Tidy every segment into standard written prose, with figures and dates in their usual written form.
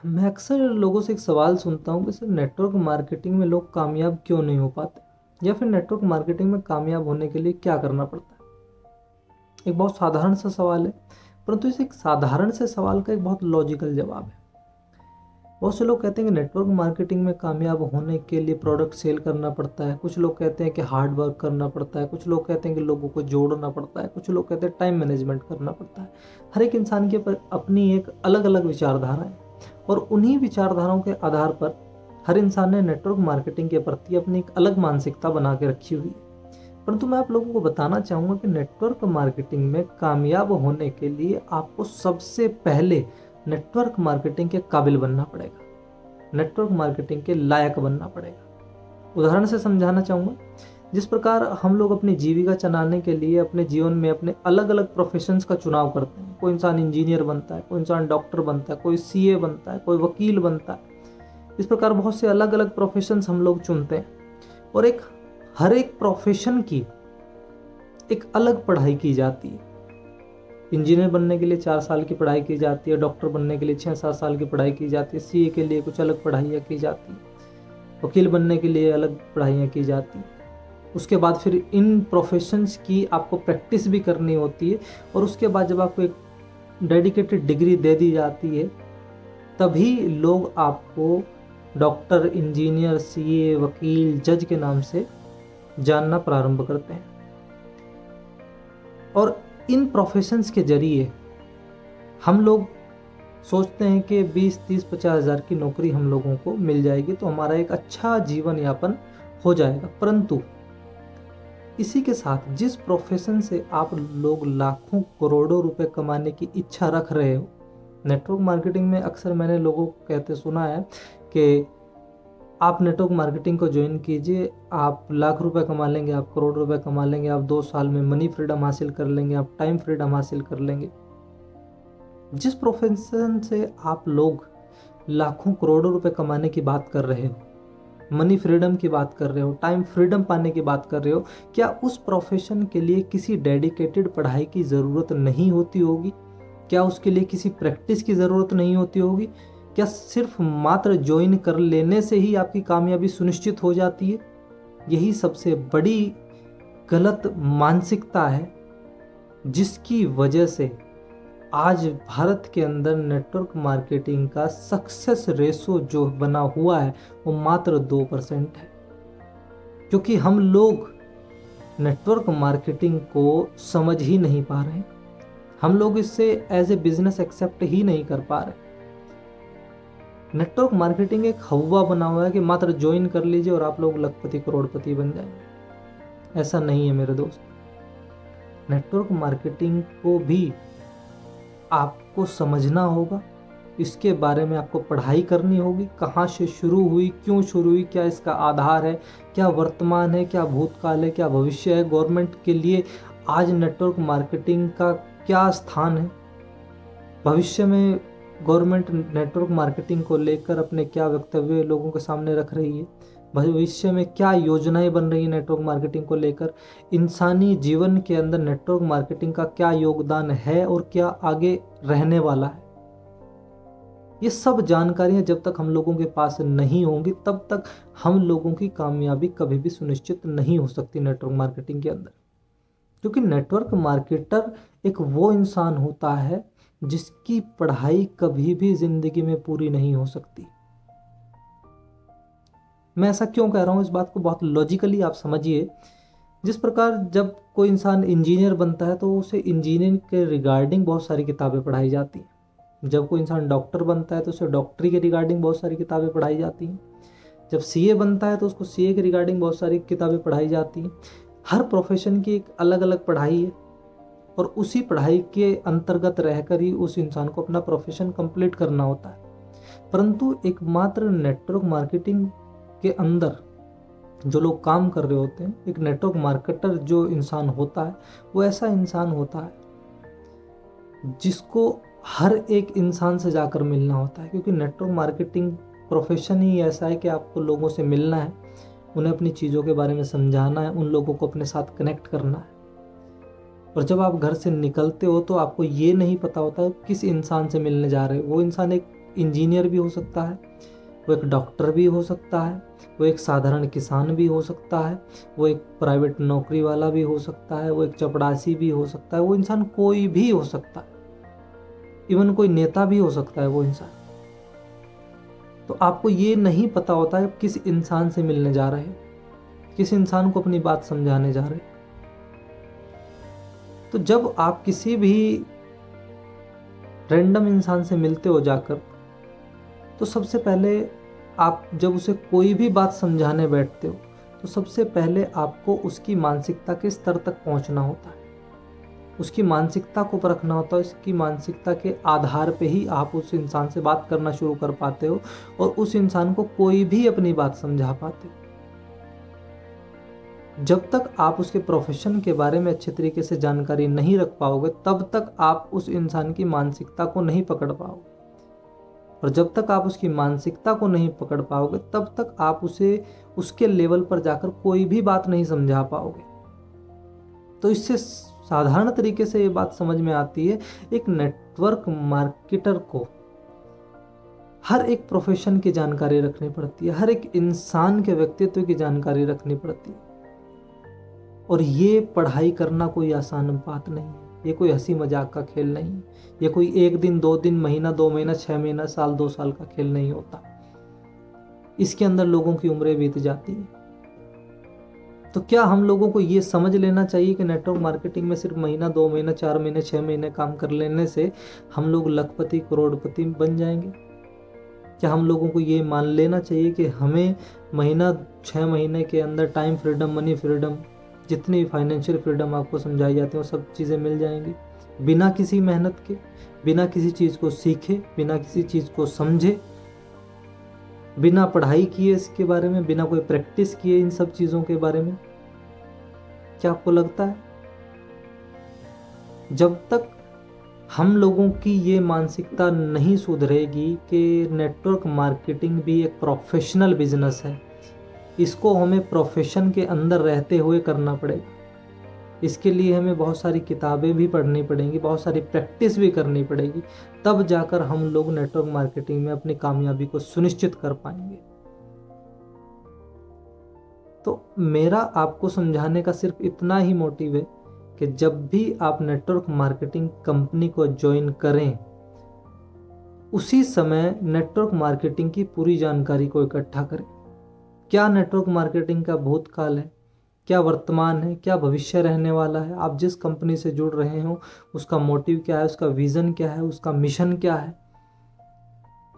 मैं अक्सर लोगों से एक सवाल सुनता हूँ कि सर नेटवर्क मार्केटिंग में लोग कामयाब क्यों नहीं हो पाते, या फिर नेटवर्क मार्केटिंग में कामयाब होने के लिए क्या करना पड़ता है। एक बहुत साधारण सा सवाल है, परंतु इस एक साधारण से सवाल का एक बहुत लॉजिकल जवाब है। बहुत से लोग कहते हैं कि नेटवर्क मार्केटिंग में कामयाब होने के लिए प्रोडक्ट सेल करना पड़ता है, कुछ लोग कहते हैं कि हार्ड वर्क करना पड़ता है, कुछ लोग कहते हैं कि लोगों को जोड़ना पड़ता है, कुछ लोग कहते हैं टाइम मैनेजमेंट करना पड़ता है। हर एक इंसान के पर अपनी एक अलग अलग विचारधारा है, और उन्हीं विचारधाराओं के आधार पर हर इंसान ने नेटवर्क मार्केटिंग के प्रति अपनी एक अलग मानसिकता बना के रखी हुई है। परंतु मैं आप लोगों को बताना चाहूँगा कि नेटवर्क मार्केटिंग में कामयाब होने के लिए आपको सबसे पहले नेटवर्क मार्केटिंग के काबिल बनना पड़ेगा, नेटवर्क मार्केटिंग के लायक बनना पड़ेगा। उदाहरण से समझाना चाहूँगा, जिस प्रकार हम लोग अपनी जीविका चलाने के लिए अपने जीवन में अपने अलग अलग प्रोफेशंस का चुनाव करते हैं। कोई इंसान इंजीनियर बनता है, कोई इंसान डॉक्टर बनता है, कोई सीए बनता है, कोई वकील बनता है। इस प्रकार बहुत से अलग अलग प्रोफेशंस हम लोग चुनते हैं, और हर एक प्रोफेशन की एक अलग पढ़ाई की जाती है। इंजीनियर बनने के लिए 4 साल की पढ़ाई की जाती है, डॉक्टर बनने के लिए 6-7 साल की पढ़ाई की जाती है, सीए के लिए कुछ अलग पढ़ाइयाँ की जाती है, वकील बनने के लिए अलग पढ़ाइयाँ की जाती हैं। उसके बाद फिर इन प्रोफेशंस की आपको प्रैक्टिस भी करनी होती है, और उसके बाद जब आपको एक डेडिकेटेड डिग्री दे दी जाती है, तभी लोग आपको डॉक्टर, इंजीनियर, सीए, वकील, जज के नाम से जानना प्रारंभ करते हैं। और इन प्रोफेशंस के जरिए हम लोग सोचते हैं कि 20-30-50 हज़ार की नौकरी हम लोगों को मिल जाएगी तो हमारा एक अच्छा जीवन यापन हो जाएगा। परंतु इसी के साथ जिस प्रोफेशन से आप लोग लाखों करोड़ों रुपए कमाने की इच्छा रख रहे हो, नेटवर्क मार्केटिंग में अक्सर मैंने लोगों को कहते सुना है कि आप नेटवर्क मार्केटिंग को ज्वाइन कीजिए, आप लाख रुपए कमा लेंगे, आप करोड़ रुपए कमा लेंगे, आप 2 साल में मनी फ्रीडम हासिल कर लेंगे, आप टाइम फ्रीडम हासिल कर लेंगे। जिस प्रोफेशन से आप लोग लाखों करोड़ों रुपए कमाने की बात कर रहे हो, मनी फ्रीडम की बात कर रहे हो, टाइम फ्रीडम पाने की बात कर रहे हो, क्या उस प्रोफेशन के लिए किसी डेडिकेटेड पढ़ाई की ज़रूरत नहीं होती होगी? क्या उसके लिए किसी प्रैक्टिस की ज़रूरत नहीं होती होगी? क्या सिर्फ मात्र ज्वाइन कर लेने से ही आपकी कामयाबी सुनिश्चित हो जाती है? यही सबसे बड़ी गलत मानसिकता है, जिसकी वजह से आज भारत के अंदर नेटवर्क मार्केटिंग का सक्सेस रेशो जो बना हुआ है वो मात्र 2% है। क्योंकि हम लोग नेटवर्क मार्केटिंग को समझ ही नहीं पा रहे हैं, हम लोग इससे एज ए बिजनेस एक्सेप्ट ही नहीं कर पा रहे। नेटवर्क मार्केटिंग एक हवा बना हुआ है कि मात्र ज्वाइन कर लीजिए और आप लोग लखपति करोड़पति बन जाएंगे। ऐसा नहीं है मेरे दोस्त। नेटवर्क मार्केटिंग को भी आपको समझना होगा, इसके बारे में आपको पढ़ाई करनी होगी। कहाँ से शुरू हुई, क्यों शुरू हुई, क्या इसका आधार है, क्या वर्तमान है, क्या भूतकाल है, क्या भविष्य है, गवर्नमेंट के लिए आज नेटवर्क मार्केटिंग का क्या स्थान है, भविष्य में गवर्नमेंट नेटवर्क मार्केटिंग को लेकर अपने क्या वक्तव्य लोगों के सामने रख रही है, भविष्य में क्या योजनाएं बन रही है नेटवर्क मार्केटिंग को लेकर, इंसानी जीवन के अंदर नेटवर्क मार्केटिंग का क्या योगदान है और क्या आगे रहने वाला है। ये सब जानकारियां जब तक हम लोगों के पास नहीं होंगी तब तक हम लोगों की कामयाबी कभी भी सुनिश्चित नहीं हो सकती नेटवर्क मार्केटिंग के अंदर। क्योंकि नेटवर्क मार्केटर एक वो इंसान होता है जिसकी पढ़ाई कभी भी जिंदगी में पूरी नहीं हो सकती। मैं ऐसा क्यों कह रहा हूँ, इस बात को बहुत लॉजिकली आप समझिए। जिस प्रकार जब कोई इंसान इंजीनियर बनता है तो उसे इंजीनियरिंग के रिगार्डिंग बहुत सारी किताबें पढ़ाई जाती हैं। जब कोई इंसान डॉक्टर बनता है तो उसे डॉक्टरी के रिगार्डिंग बहुत सारी किताबें पढ़ाई जाती हैं। जब सीए बनता है तो उसको सीए के रिगार्डिंग बहुत सारी किताबें पढ़ाई जाती हैं। हर प्रोफेशन की एक अलग अलग पढ़ाई है, और उसी पढ़ाई के अंतर्गत रहकर ही उस इंसान को अपना प्रोफेशन कंप्लीट करना होता है। परंतु एकमात्र नेटवर्क मार्केटिंग के अंदर जो लोग काम कर रहे होते हैं, एक नेटवर्क मार्केटर जो इंसान होता है वो ऐसा इंसान होता है जिसको हर एक इंसान से जाकर मिलना होता है। क्योंकि नेटवर्क मार्केटिंग प्रोफेशन ही ऐसा है कि आपको लोगों से मिलना है, उन्हें अपनी चीज़ों के बारे में समझाना है, उन लोगों को अपने साथ कनेक्ट करना है। और जब आप घर से निकलते हो तो आपको ये नहीं पता होता किस इंसान से मिलने जा रहे हो। वो इंसान एक इंजीनियर भी हो सकता है, वो एक डॉक्टर भी हो सकता है, वो एक साधारण किसान भी हो सकता है, वो एक प्राइवेट नौकरी वाला भी हो सकता है, वो एक चपरासी भी हो सकता है, वो इंसान कोई भी हो सकता है, इवन कोई नेता भी हो सकता है वो इंसान। तो आपको ये नहीं पता होता है किस इंसान से मिलने जा रहे हो, किस इंसान को अपनी बात समझाने जा रहे हो। तो जब आप किसी भी रैंडम इंसान से मिलते हो जाकर, तो सबसे पहले आप जब उसे कोई भी बात समझाने बैठते हो, तो सबसे पहले आपको उसकी मानसिकता के स्तर तक पहुंचना होता है, उसकी मानसिकता को परखना होता है। उसकी मानसिकता के आधार पे ही आप उस इंसान से बात करना शुरू कर पाते हो और उस इंसान को कोई भी अपनी बात समझा पाते हो। जब तक आप उसके प्रोफेशन के बारे में अच्छे तरीके से जानकारी नहीं रख पाओगे, तब तक आप उस इंसान की मानसिकता को नहीं पकड़ पाओगे, और जब तक आप उसकी मानसिकता को नहीं पकड़ पाओगे, तब तक आप उसे उसके लेवल पर जाकर कोई भी बात नहीं समझा पाओगे। तो इससे साधारण तरीके से ये बात समझ में आती है, एक नेटवर्क मार्केटर को हर एक प्रोफेशन की जानकारी रखनी पड़ती है, हर एक इंसान के व्यक्तित्व की जानकारी रखनी पड़ती है। और ये पढ़ाई करना कोई आसान बात नहीं है, ये कोई हंसी मजाक का खेल नहीं है, ये कोई 1 दिन 2 दिन, महीना 2 महीना, 6 महीना, साल 2 साल का खेल नहीं होता। इसके अंदर लोगों की उम्रें बीत जाती है। तो क्या हम लोगों को ये समझ लेना चाहिए कि नेटवर्क मार्केटिंग में सिर्फ महीना 2 महीना, 4 महीने, 6 महीने काम कर लेने से हम लोग लखपति करोड़पति बन जाएंगे? क्या हम लोगों को ये मान लेना चाहिए कि हमें महीना 6 महीने के अंदर टाइम फ्रीडम, मनी फ्रीडम, जितनी फाइनेंशियल फ्रीडम आपको समझाई जाती है वो सब चीज़ें मिल जाएंगी बिना किसी मेहनत के, बिना किसी चीज़ को सीखे, बिना किसी चीज़ को समझे, बिना पढ़ाई किए इसके बारे में, बिना कोई प्रैक्टिस किए इन सब चीज़ों के बारे में? क्या आपको लगता है? जब तक हम लोगों की ये मानसिकता नहीं सुधरेगी कि नेटवर्क मार्केटिंग भी एक प्रोफेशनल बिजनेस है, इसको हमें प्रोफेशन के अंदर रहते हुए करना पड़ेगा। इसके लिए हमें बहुत सारी किताबें भी पढ़नी पड़ेंगी, बहुत सारी प्रैक्टिस भी करनी पड़ेगी, तब जाकर हम लोग नेटवर्क मार्केटिंग में अपनी कामयाबी को सुनिश्चित कर पाएंगे। तो मेरा आपको समझाने का सिर्फ इतना ही मोटिव है कि जब भी आप नेटवर्क मार्केटिंग कंपनी को ज्वाइन करें, उसी समय नेटवर्क मार्केटिंग की पूरी जानकारी को इकट्ठा करें। क्या नेटवर्क मार्केटिंग का भूतकाल है, क्या वर्तमान है, क्या भविष्य रहने वाला है, आप जिस कंपनी से जुड़ रहे हो उसका मोटिव क्या है, उसका विजन क्या है, उसका मिशन क्या है,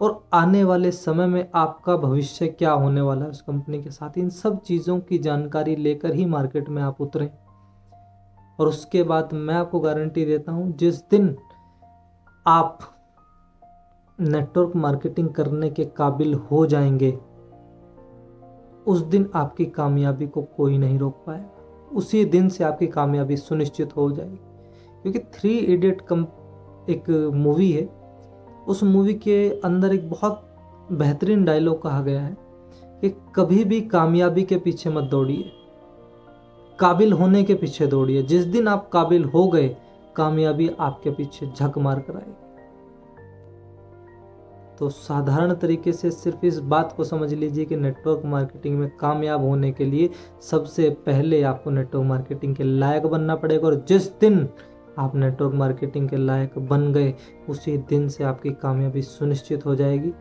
और आने वाले समय में आपका भविष्य क्या होने वाला है उस कंपनी के साथ। इन सब चीज़ों की जानकारी लेकर ही मार्केट में आप उतरें। और उसके बाद मैं आपको गारंटी देता हूं, जिस दिन आप नेटवर्क मार्केटिंग करने के काबिल हो जाएंगे, उस दिन आपकी कामयाबी को कोई नहीं रोक पाएगा। उसी दिन से आपकी कामयाबी सुनिश्चित हो जाएगी। क्योंकि 3 इडियट एक मूवी है, उस मूवी के अंदर एक बहुत बेहतरीन डायलॉग कहा गया है कि कभी भी कामयाबी के पीछे मत दौड़िए, काबिल होने के पीछे दौड़िए। जिस दिन आप काबिल हो गए, कामयाबी आपके पीछे झक मार कर आएगी। तो साधारण तरीके से सिर्फ इस बात को समझ लीजिए कि नेटवर्क मार्केटिंग में कामयाब होने के लिए सबसे पहले आपको नेटवर्क मार्केटिंग के लायक बनना पड़ेगा। और जिस दिन आप नेटवर्क मार्केटिंग के लायक बन गए, उसी दिन से आपकी कामयाबी सुनिश्चित हो जाएगी।